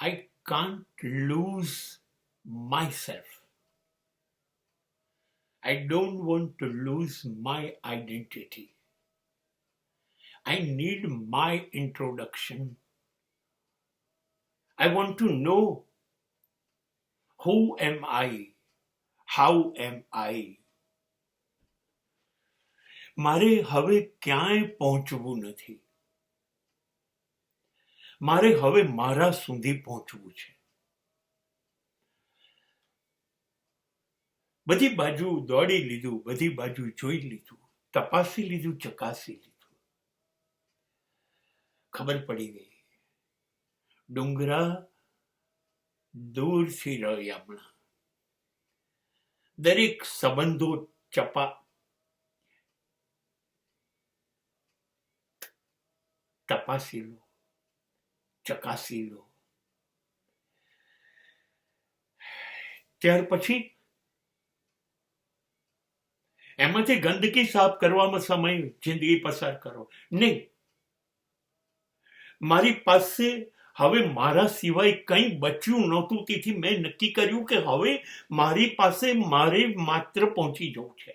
I can't lose myself. I don't want to lose my identity. I need my introduction. I want to know who am I? How am I? મારે હવે ક્યાંય પહોંચવું નથી. મારે હવે મારા સુધી પહોંચવું છે. બધી બાજુ દોડી લીધું, બધી બાજુ જોઈ લીધું, તપાસી લીધું, ચકાસી લીધું. ખબર પડી ગઈ ડુંગરા દૂરથી રળિયામણા. દરેક સંબંધો તપાસી લો, ચકાસી લો. ત્યાર પછી એમાંથી ગંદકી સાફ કરવામાં સમય જિંદગી પસાર કરો નહીં. મારી પાસે હવે મારા સિવાય કંઈ બચ્યું નહોતું, તેથી મેં નક્કી કર્યું કે હવે મારી પાસે મારે માત્ર પહોંચી જવું છે.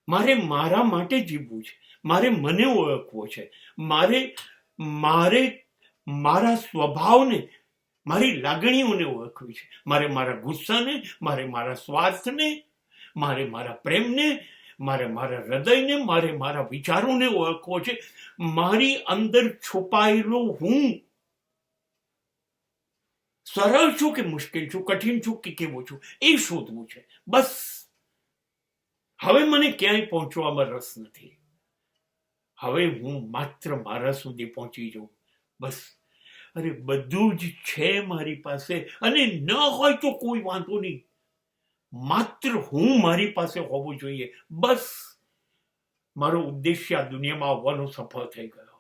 મારે મારા માટે જીવવું છે. મારે મને ઓળખવો છે. મારે મારા સ્વભાવને, મારી લાગણીઓને ઓળખવી છે. મારે મારા ગુસ્સાને, મારે મારા સ્વાર્થને, મારે મારા પ્રેમને, મારે મારા હૃદયને, મારે મારા વિચારોને ઓળખવો છે. મારી અંદર છુપાયેલો હું સરળ છું કે મુશ્કેલ છું, કઠિન છું કે કેવો છું, એ શોધવું છે. બસ હવે મને ક્યાંય પહોંચવામાં રસ નથી. હવે હું માત્ર મારા સુધી પહોંચી જાઉં. બસ. અરે બધું જ છે મારી પાસે, અને ન હોય તો કોઈ વાંધો નહીં. માત્ર હું મારી પાસે હોવું જોઈએ. બસ મારો ઉદ્દેશ્ય આ દુનિયામાં આવવાનો સફળ થઈ ગયો.